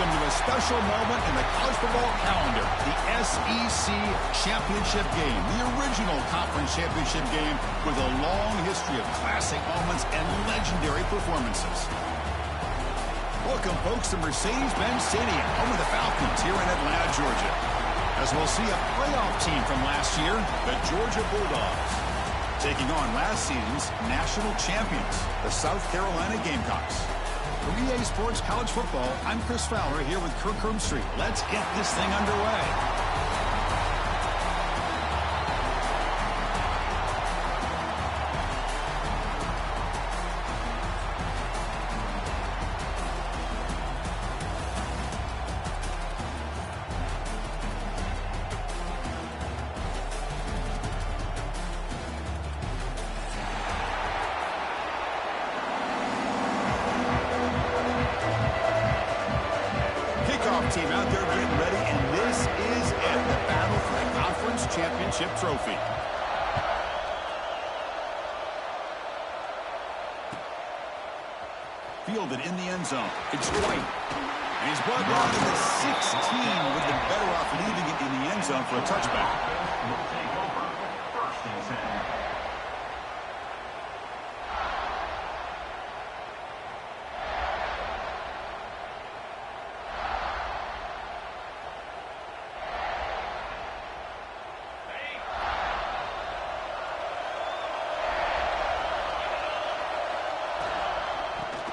Welcome to a special moment in the college football calendar, the SEC Championship game, the original conference championship game with a long history of classic moments and legendary performances. Welcome, folks, to Mercedes-Benz Stadium, home of the Falcons here in Atlanta, Georgia. As we'll see a playoff team from last year, the Georgia Bulldogs, taking on last season's national champions, the South Carolina Gamecocks. For EA Sports College Football, I'm Chris Fowler here with Kirk Herbstreit. Let's get this thing underway. Team out there getting ready, and this is it, the battle for the conference championship trophy. Fielded in the end zone. It's White. And he's brought down to the 16. Would have been better off leaving it in the end zone for a touchback. Will take over first and 10.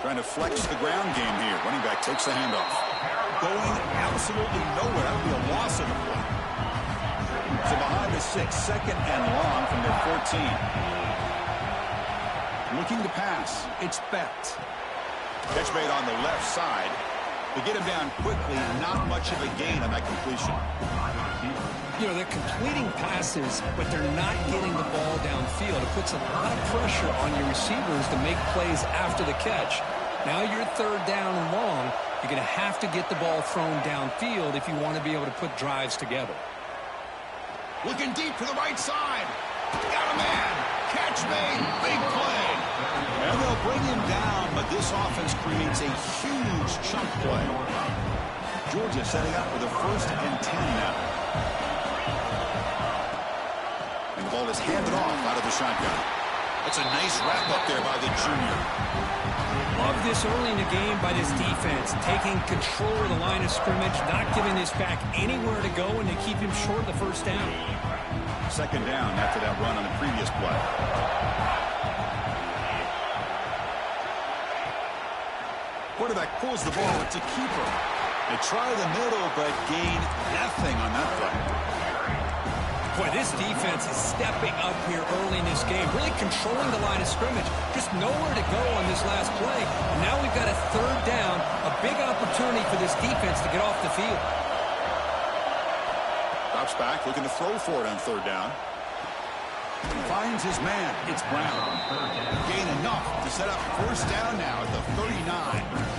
Trying to flex the ground game here. Running back takes the handoff. Going absolutely nowhere. That would be a loss of the play. So behind the 6, second and long from their 14. Looking to pass. It's Becht. Catch made on the left side. They get him down quickly. Not much of a gain on that completion. You know, they're completing passes, but they're not getting the ball downfield. It puts a lot of pressure on your receivers to make plays after the catch. Now you're third down and long. You're going to have to get the ball thrown downfield if you want to be able to put drives together. Looking deep to the right side. Got a man. Catch made. Big play. And they'll bring him down, but this offense creates a huge chunk play. Georgia setting up for the 1st and 10 now. And the ball is handed off out of the shotgun. That's a nice wrap up there by the junior. Love this early in the game by this defense, taking control of the line of scrimmage, not giving this back anywhere to go, and they keep him short of the first down. Second down after that run on the previous play. Quarterback pulls the ball. It's a keeper. They try the middle, but gain nothing on that play. Boy, this defense is stepping up here early in this game, really controlling the line of scrimmage. Just nowhere to go on this last play. And now we've got a third down, a big opportunity for this defense to get off the field. Drops back, looking to throw for it on third down. Finds his man. It's Brown. Gain enough to set up first down now at the 39.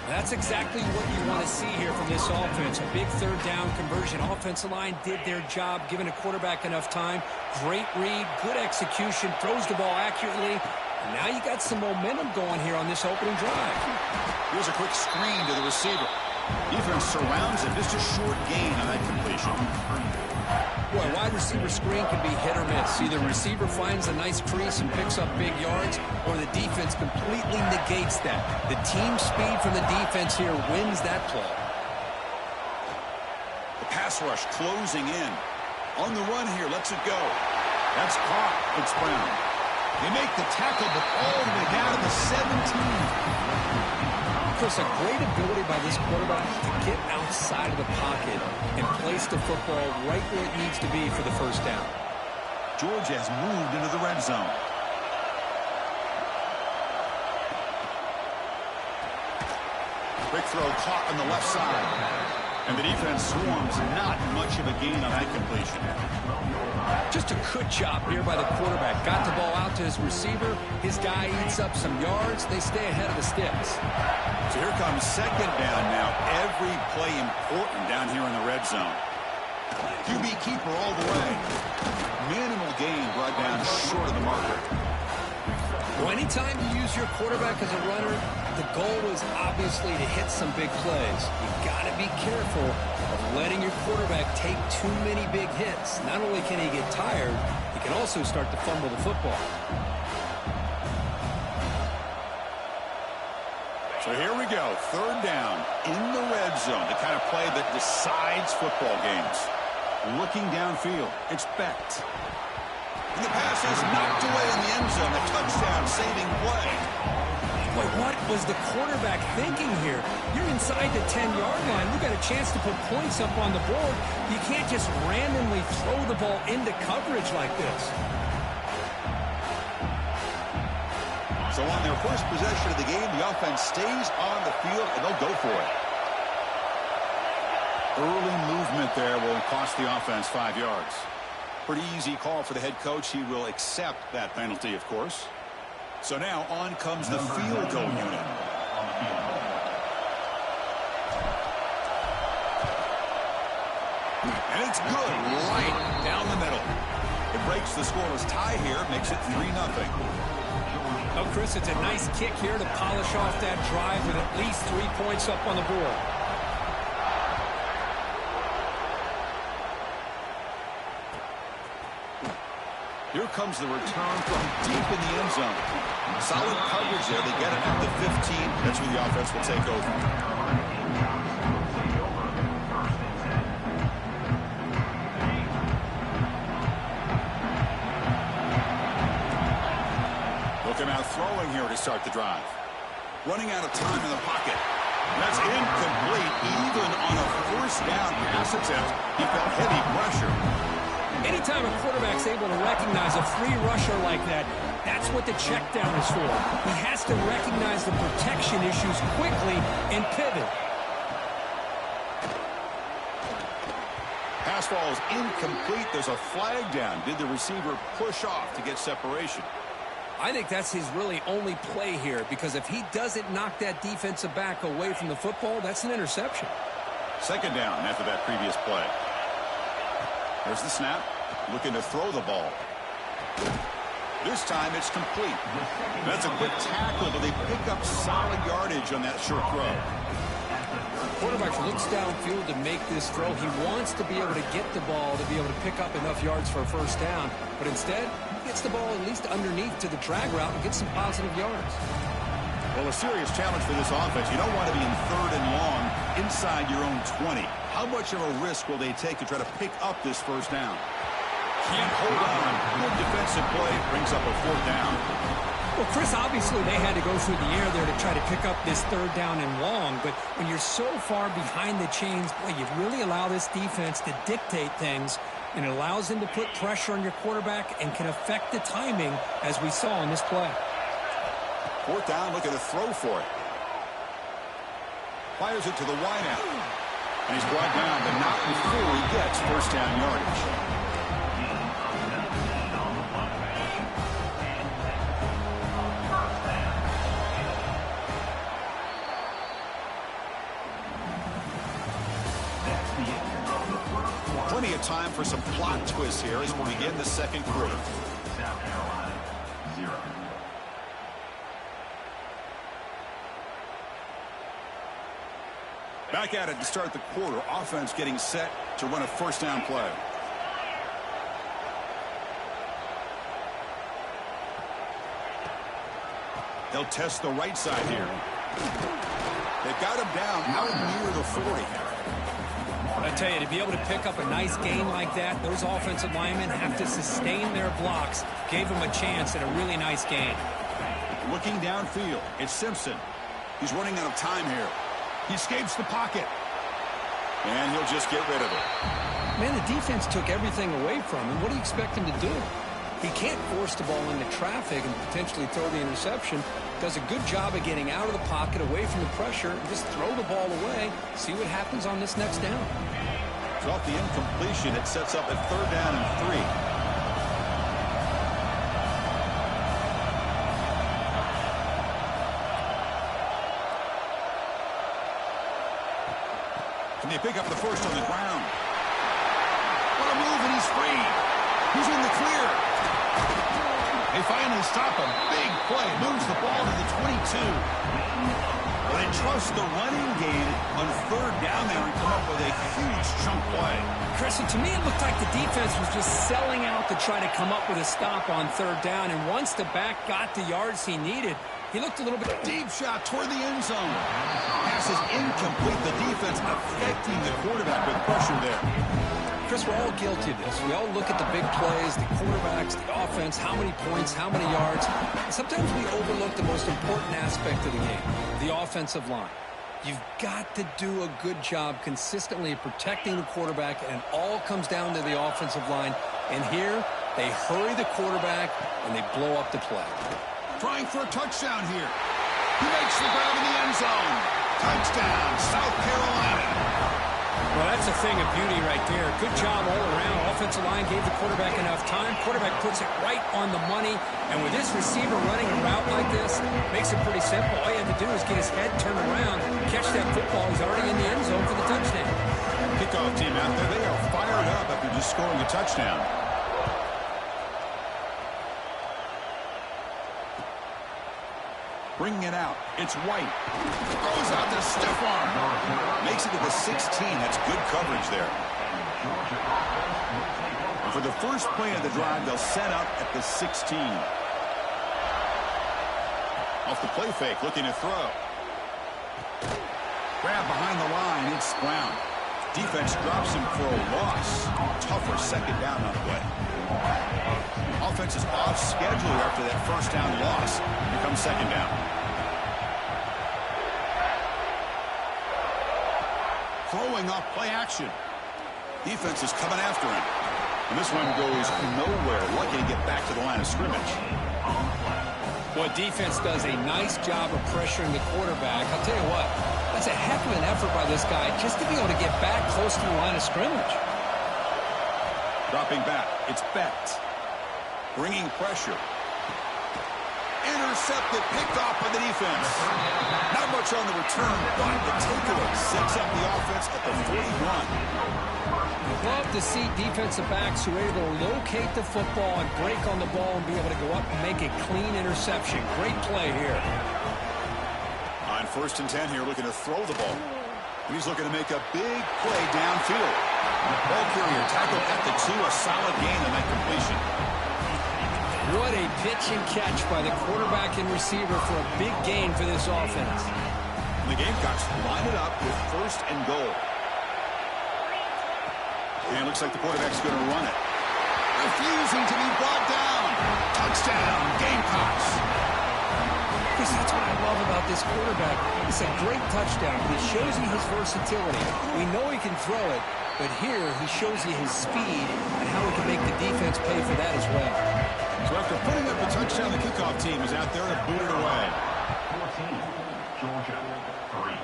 That's exactly what you want to see here from this offense. A big third down conversion. Offensive line did their job, giving a quarterback enough time. Great read, good execution, throws the ball accurately. And now you got some momentum going here on this opening drive. Here's a quick screen to the receiver. Defense surrounds him. Just a short gain on that completion. Boy, a wide receiver screen can be hit or miss. Either receiver finds a nice crease and picks up big yards, or the defense completely negates that. The team speed from the defense here wins that play. The pass rush closing in. On the run here, lets it go. That's caught. It's Brown. They make the tackle, but all the way down to the 17. Chris, a great ability by this quarterback to get outside of the pocket and place the football right where it needs to be for the first down. Georgia has moved into the red zone. Quick throw caught on the left side. And the defense swarms. Not much of a gain on that completion. Just a good job here by the quarterback. Got the ball out to his receiver. His guy eats up some yards. They stay ahead of the sticks. So here comes second down now. Every play important down here in the red zone. QB keeper all the way. Minimal gain brought down short of the marker. Well, anytime you use your quarterback as a runner, The goal is obviously to hit some big plays. You've got to be careful of letting your quarterback take too many big hits. Not only can he get tired, he can also start to fumble the football. So here we go, third down in the red zone, the kind of play that decides football games. Looking downfield, it's Becht. And the pass is knocked away in the end zone, a touchdown-saving play. Boy, what was the quarterback thinking here? You're inside the 10-yard line. You've got a chance to put points up on the board. You can't just randomly throw the ball into coverage like this. So on their first possession of the game, the offense stays on the field, and they'll go for it. Early movement there will cost the offense 5 yards. Pretty easy call for the head coach. He will accept that penalty, of course. So now on comes the field goal unit. And it's good, right down the middle. It breaks the scoreless tie here, makes it 3-0. Oh, Chris, it's a nice kick here to polish off that drive with at least 3 points up on the board. Here comes the return from deep in the end zone. Solid coverage there. They get it at the 15. That's where the offense will take over. Looking out throwing here to start the drive. Running out of time in the pocket. That's incomplete. Even on a first down pass attempt, he felt heavy pressure. Anytime a quarterback's able to recognize a free rusher like that, that's what the check down is for. He has to recognize the protection issues quickly and pivot. Pass ball is incomplete. There's a flag down. Did the receiver push off to get separation? I think that's his really only play here, because if he doesn't knock that defensive back away from the football, that's an interception. Second down after that previous play. There's the snap. Looking to throw the ball. This time it's complete. That's a quick tackle, but they pick up solid yardage on that short throw. Quarterback looks downfield to make this throw. He wants to be able to get the ball to be able to pick up enough yards for a first down, but instead he gets the ball at least underneath to the drag route and gets some positive yards. Well, a serious challenge for this offense. You don't want to be in third and long inside your own 20. How much of a risk will they take to try to pick up this first down? Can't hold on. Good defensive play brings up a fourth down. Well, Chris, obviously they had to go through the air there to try to pick up this third down and long, but when you're so far behind the chains, boy, you really allow this defense to dictate things, and it allows them to put pressure on your quarterback and can affect the timing, as we saw in this play. Fourth down, looking to throw for it. Fires it to the wideout. And he's brought down, but not before he gets first down yardage. 'Plenty of time for some plot twists here as we begin the second quarter. South Carolina, 0. Back at it to start the quarter. Offense getting set to run a first down play. They'll test the right side here. They've got him down out near the 40. I tell you, to be able to pick up a nice gain like that, those offensive linemen have to sustain their blocks. Gave him a chance at a really nice gain. Looking downfield, it's Simpson. He's running out of time here. He escapes the pocket. And he'll just get rid of it. Man, the defense took everything away from him. What do you expect him to do? He can't force the ball into traffic and potentially throw the interception. Does a good job of getting out of the pocket, away from the pressure, and just throw the ball away. See what happens on this next down. So off the incompletion, it sets up at third down and 3. Can they pick up the first on the ground? What a move, and he's free. He's in the clear. They finally stop a big play. Moves the ball to the 22. Well, they trust the running game on third down there and come up with a huge chunk play. Chris, to me it looked like the defense was just selling out to try to come up with a stop on third down. And once the back got the yards he needed, he looked a little bit... Deep shot toward the end zone. Pass is incomplete. The defense affecting the quarterback with pressure there. Chris, we're all guilty of this. We all look at the big plays, the quarterbacks, the offense, how many points, how many yards. And sometimes we overlook the most important aspect of the game, the offensive line. You've got to do a good job consistently protecting the quarterback, and it all comes down to the offensive line. And here, they hurry the quarterback, and they blow up the play. Trying for a touchdown here. He makes the grab in the end zone. Touchdown, South Carolina. Well, that's a thing of beauty right there. Good job all around. Offensive line gave the quarterback enough time. Quarterback puts it right on the money. And with this receiver running a route like this, makes it pretty simple. All you have to do is get his head turned around, catch that football. He's already in the end zone for the touchdown. Kickoff team out there, they are fired up after just scoring a touchdown. Bringing it out. It's White. Throws out the stiff arm. Makes it to the 16. That's good coverage there. And for the first play of the drive, they'll set up at the 16. Off the play fake, looking to throw. Grab behind the line. It's Brown. Defense drops him for a loss. Tougher second down on the way. Offense is off schedule after that first down loss. Here comes second down. Throwing off play action. Defense is coming after him. And this one goes nowhere. Lucky to get back to the line of scrimmage. Boy, defense does a nice job of pressuring the quarterback. I'll tell you what, that's a heck of an effort by this guy just to be able to get back close to the line of scrimmage. Dropping back. It's Beck. Bringing pressure. Intercepted. Picked off by the defense. Not much on the return, but the takeaway sets up the offense at the 41. Love to see defensive backs who are able to locate the football and break on the ball and be able to go up and make a clean interception. Great play here. On 1st and 10 here, looking to throw the ball. And he's looking to make a big play downfield. Ball carrier tackled at the 2, a solid gain on that completion. What a pitch and catch by the quarterback and receiver for a big gain for this offense. And the Gamecocks line it up with 1st and goal. And it looks like the quarterback's going to run it. Refusing to be brought down. Touchdown, Gamecocks. Chris, that's what I love about this quarterback. It's a great touchdown, but it shows you his versatility. We know he can throw it, but here he shows you his speed and how he can make the defense pay for that as well. So after putting up the touchdown, the kickoff team is out there to boot it away. 14, Georgia, 3.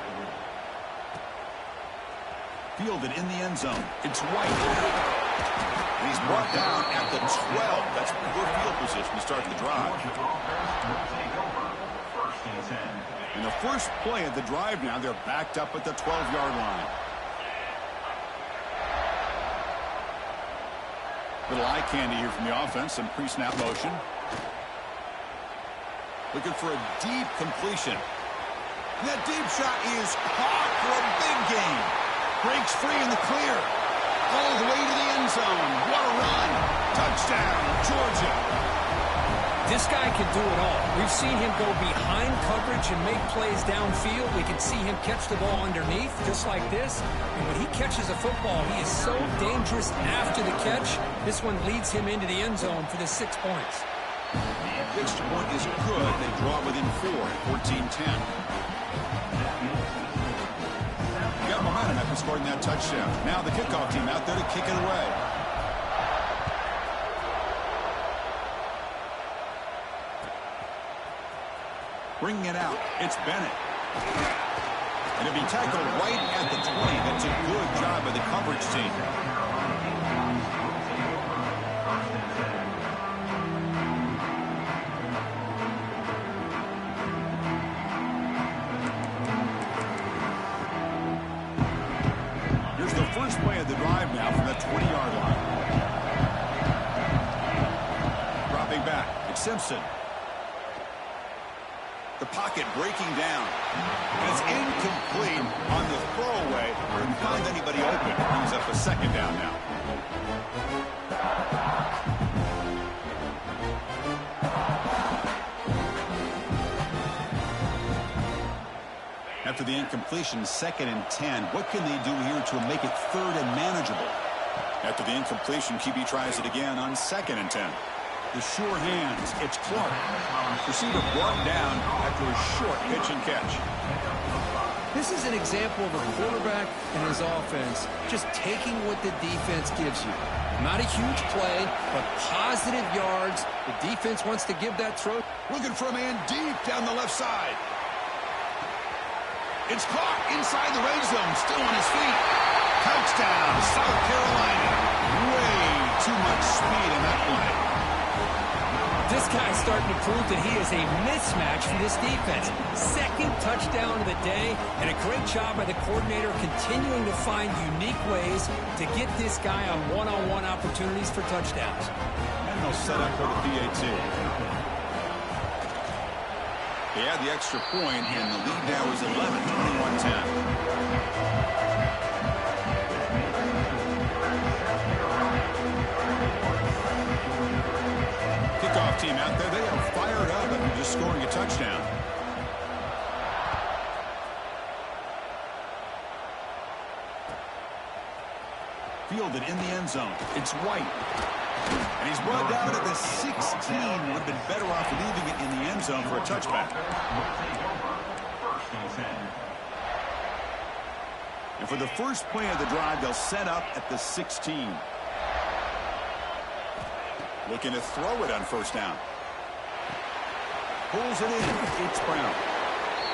Fielded in the end zone. It's White. And he's brought down at the 12. That's good field position to start the drive. And the first play of the drive now, they're backed up at the 12-yard line. Little eye candy here from the offense. Some pre-snap motion. Looking for a deep completion. And that deep shot is caught for a big gain. Breaks free in the clear. All the way to the end zone. What a run. Touchdown, Georgia. This guy can do it all. We've seen him go behind coverage and make plays downfield. We can see him catch the ball underneath, just like this. And when he catches a football, he is so dangerous after the catch. This one leads him into the end zone for the 6 points. The extra point is good. They draw within 4, 14-10. Got momentum after scoring that touchdown. Now the kickoff team out there to kick it away. Bringing it out. It's Bennett. And it'll be tackled right at the 20. That's a good job by the coverage team. Here's the first play of the drive now from that 20-yard line. Dropping back. It's Simpson. The pocket breaking down. And it's incomplete on the throwaway. Couldn't find anybody open. Brings up a second down now. After the incompletion, 2nd and 10. What can they do here to make it 3rd and manageable? After the incompletion, QB tries it again on 2nd and 10. The sure hands. It's Clark. Receiver brought down after a short pitch and catch. This is an example of a quarterback and his offense just taking what the defense gives you. Not a huge play, but positive yards. The defense wants to give that throw. Looking for a man deep down the left side. It's Clark inside the red zone, still on his feet. Touchdown, South Carolina. Way too much speed in that play. This guy's starting to prove that he is a mismatch for this defense. 2nd touchdown of the day, and a great job by the coordinator continuing to find unique ways to get this guy on one-on-one opportunities for touchdowns. And they'll set up for the PAT. They had the extra point, and the lead now is 11, 21-10. Kickoff team out there, they are fired up after just scoring a touchdown. Fielded in the end zone. It's White. And he's brought down at the 16. Would have been better off leaving it in the end zone for a touchback. And for the first play of the drive, they'll set up at the 16. Looking to throw it on 1st down. Pulls it in. It's Brown.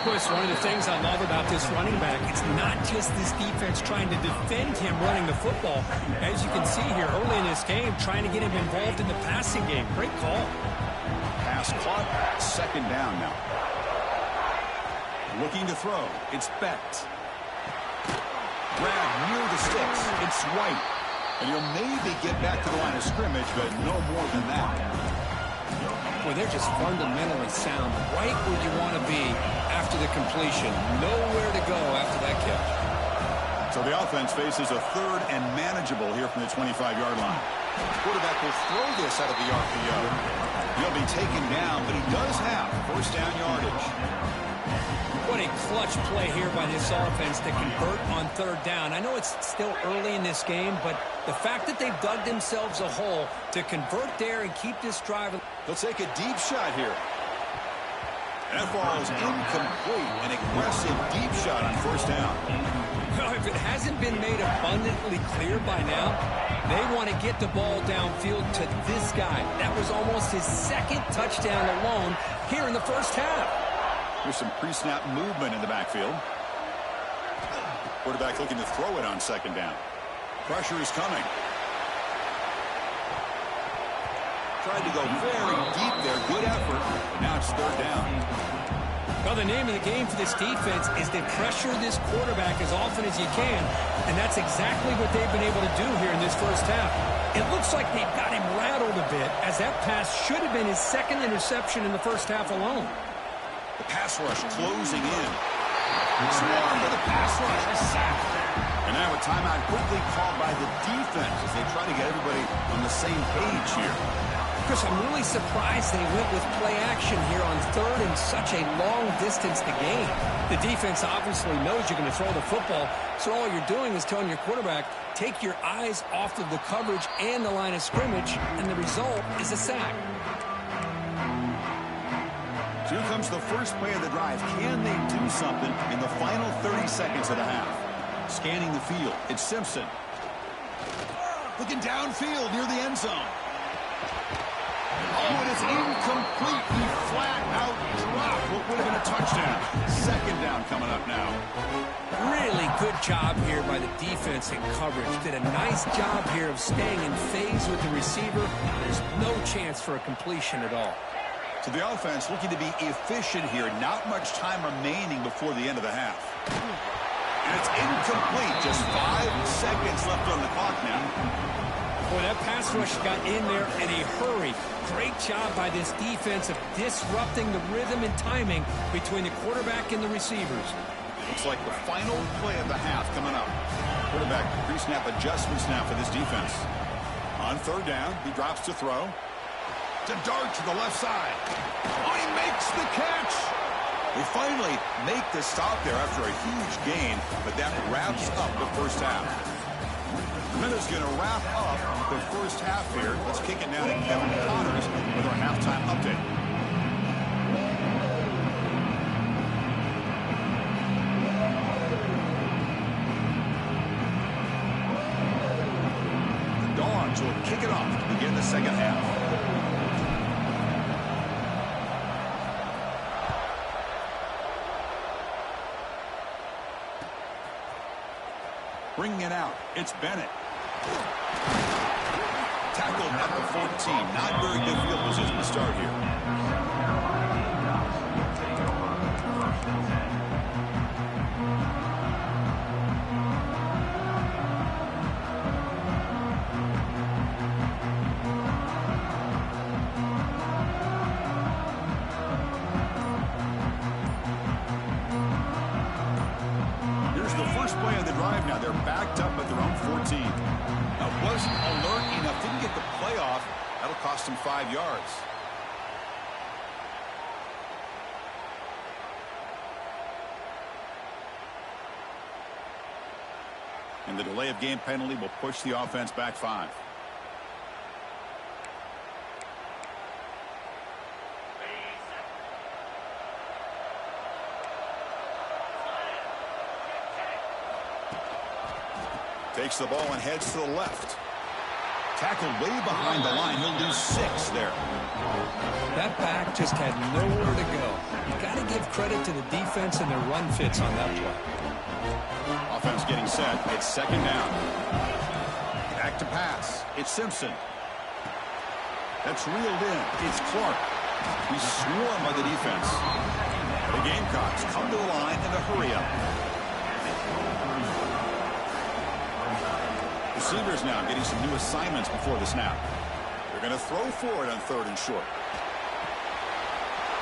Chris, one of the things I love about this running back, it's not just this defense trying to defend him running the football. As you can see here early in this game, trying to get him involved in the passing game. Great call. Pass caught. 2nd down now. Looking to throw. It's Beck. Grab near the sticks. It's White. And he'll maybe get back to the line of scrimmage, but no more than that. Boy, they're just fundamentally sound. Right where you want to be after the completion. Nowhere to go after that catch. So the offense faces a 3rd and manageable here from the 25-yard line. Quarterback will throw this out of the RPO. He'll be taken down, but he does have 1st down yardage. What a clutch play here by this offense to convert on 3rd down. I know it's still early in this game, but the fact that they've dug themselves a hole to convert there and keep this drive. They'll take a deep shot here. And that ball is incomplete. An aggressive deep shot on 1st down. If it hasn't been made abundantly clear by now, they want to get the ball downfield to this guy. That was almost his 2nd touchdown alone here in the 1st half. Here's some pre-snap movement in the backfield. Quarterback looking to throw it on 2nd down. Pressure is coming. Tried to go very deep there. Good effort. But now it's 3rd down. Well, the name of the game for this defense is to pressure this quarterback as often as you can, and that's exactly what they've been able to do here in this 1st half. It looks like they've got him rattled a bit, as that pass should have been his 2nd interception in the 1st half alone. The pass rush closing in. Swarm for the pass rush. A sack. And now a timeout quickly called by the defense as they try to get everybody on the same page here. Chris, I'm really surprised they went with play action here on 3rd and such a long distance to gain. The defense obviously knows you're going to throw the football, so all you're doing is telling your quarterback, take your eyes off of the coverage and the line of scrimmage, and the result is a sack. So here comes the first play of the drive. Can they do something in the final 30 seconds of the half? Scanning the field, it's Simpson. Looking downfield near the end zone. Oh, it is incompletely flat out dropped. What would have been a touchdown? 2nd down coming up now. Really good job here by the defense in coverage. Did a nice job here of staying in phase with the receiver. There's no chance for a completion at all. So the offense looking to be efficient here. Not much time remaining before the end of the half. And it's incomplete. Just 5 seconds left on the clock now. Boy, that pass rush got in there in a hurry. Great job by this defense of disrupting the rhythm and timing between the quarterback and the receivers. Looks like the final play of the half coming up. Quarterback pre-snap adjustments now for this defense. On third down, he drops to throw. To dart to the left side. Oh, he makes the catch. They finally make the stop there after a huge gain, but that wraps up the first half. Minutes going to wrap up the first half here. Let's kick it now to Kevin Connors with our halftime update. The Dogs will kick it off to begin the second half. Bringing it out, it's Bennett. Tackled at the 14. Not very good field position to start here. Here's the first play of the drive now. They're backed up at their own 14. Now, wasn't alert enough, didn't get the play off. That'll cost him 5 yards. And the delay of game penalty will push the offense back 5. Takes the ball and heads to the left. Tackled way behind the line. He'll lose 6 there. That back just had nowhere to go. You got to give credit to the defense and their run fits on that play. Offense getting set. It's second down. Back to pass. It's Simpson. That's reeled in. It's Clark. He's swarmed by the defense. The Gamecocks come to the line in a hurry-up. Receivers now getting some new assignments before the snap. They're going to throw for it on third and short.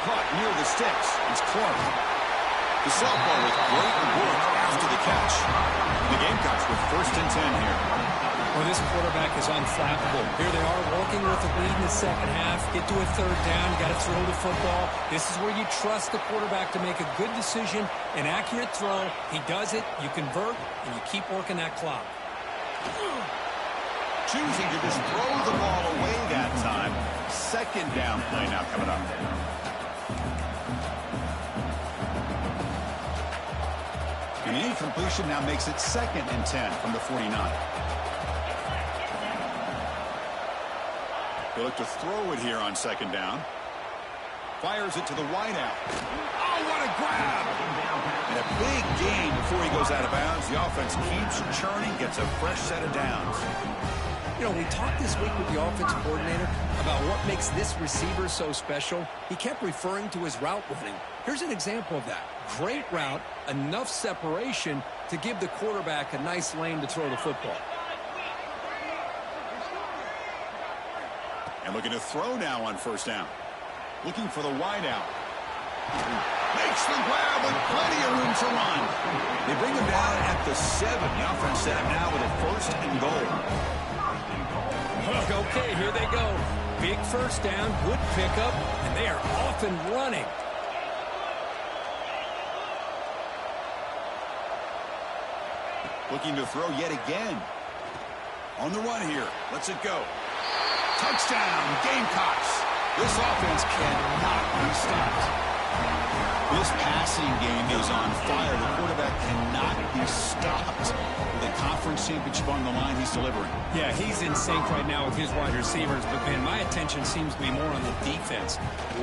Caught near the sticks. It's Clark. The sophomore with great work after the catch. The Gamecocks with first and 10 here. Well, this quarterback is unflappable. Here they are working with the lead in the second half. Get to a third down. You got to throw the football. This is where you trust the quarterback to make a good decision, an accurate throw. He does it. You convert, and you keep working that clock. Choosing to just throw the ball away that time. Second down play now coming up. And the incompletion now makes it second and 10 from the 49. They look to throw it here on second down. Fires it to the wideout. Oh, what a grab! And a big gain before he goes out of bounds. The offense keeps churning, gets a fresh set of downs. You know, we talked this week with the offensive coordinator about what makes this receiver so special. He kept referring to his route running. Here's an example of that. Great route, enough separation to give the quarterback a nice lane to throw the football. And looking to throw now on first down. Looking for the wideout. Makes the grab with plenty of room to run. They bring him down at the 7. The offense set him now with a first and goal. Okay, here they go. Big first down, good pickup, and they are off and running. Looking to throw yet again. On the run here. Lets it go. Touchdown, Gamecocks. This offense cannot be stopped. This passing game is on fire. The quarterback cannot be stopped. With the conference championship on the line, he's delivering. Yeah, he's in sync right now with his wide receivers, but, man, my attention seems to be more on the defense.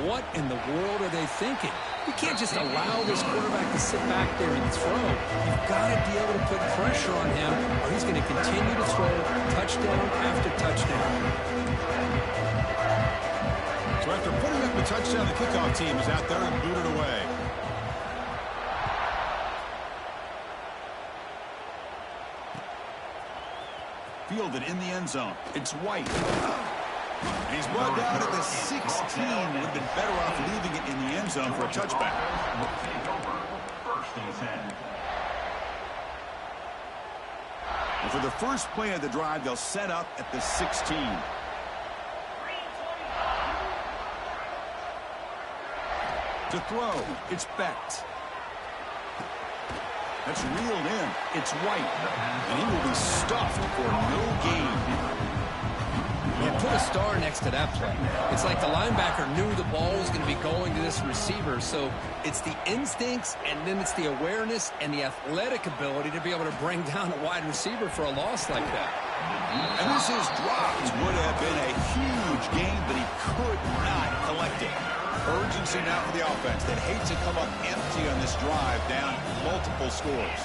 What in the world are they thinking? You can't just allow this quarterback to sit back there and throw. You've got to be able to put pressure on him, or he's going to continue to throw touchdown after touchdown. So after putting up the touchdown, the kickoff team is out there and booted away. fielded in the end zone. It's White. And he's brought down at the 16. Would have been better off leaving it in the end zone for a touchback. First and 10. And for the first play of the drive, they'll set up at the 16. To throw, it's Becht. That's reeled in. It's White. And he will be stuffed for no gain. You put a star next to that play. It's like the linebacker knew the ball was going to be going to this receiver, so it's the instincts and then it's the awareness and the athletic ability to be able to bring down a wide receiver for a loss like that. And this is dropped. Would have been a huge gain, but he could not collect it. Urgency now for the offense that hates to come up empty on this drive, down multiple scores.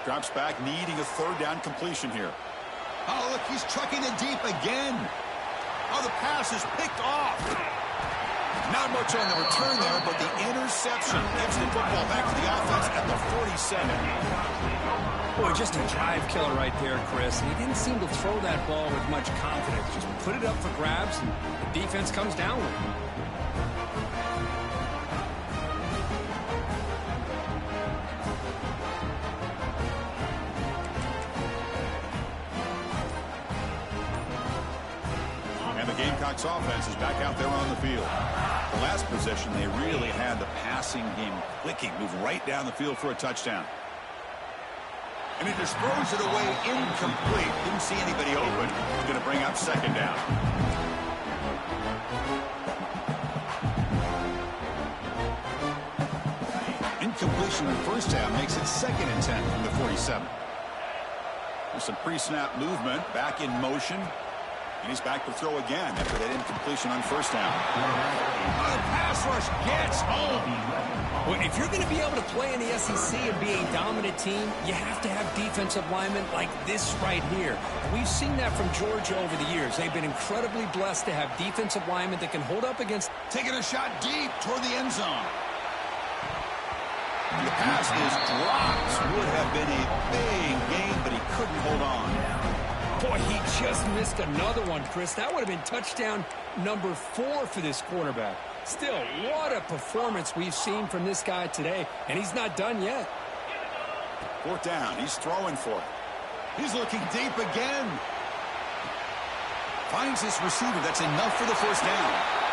Drops back, needing a third down completion here. Oh, look, he's trucking it deep again. Oh, the pass is picked off. Not much on the return there, but the interception gives the football back to the offense at the 47. Boy, just a drive killer right there, Chris. And he didn't seem to throw that ball with much confidence. Just put it up for grabs, and the defense comes down with it. Gamecocks offense is back out there on the field. The last possession, they really had the passing game clicking, move right down the field for a touchdown. And he just throws it away incomplete. Didn't see anybody open. He's going to bring up second down. Incompletion in the first half makes it 2nd and 10 from the 47. There's some pre-snap movement, back in motion. And he's back to throw again after that incompletion on first down. The pass rush gets home. Well, if you're going to be able to play in the SEC and be a dominant team, you have to have defensive linemen like this right here. We've seen that from Georgia over the years. They've been incredibly blessed to have defensive linemen that can hold up against. Taking a shot deep toward the end zone. The pass is dropped. Would have been a big game, but he couldn't hold on. Boy, he just missed another one, Chris. That would have been touchdown number 4 for this quarterback. Still, what a performance we've seen from this guy today, and he's not done yet. 4th down. He's throwing for it. He's looking deep again. Finds this receiver. That's enough for the first down.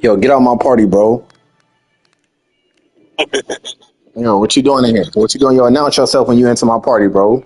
Yo, get out my party, bro. Yo, what you doing in here? What you doing? Yo, announce yourself when you enter my party, bro.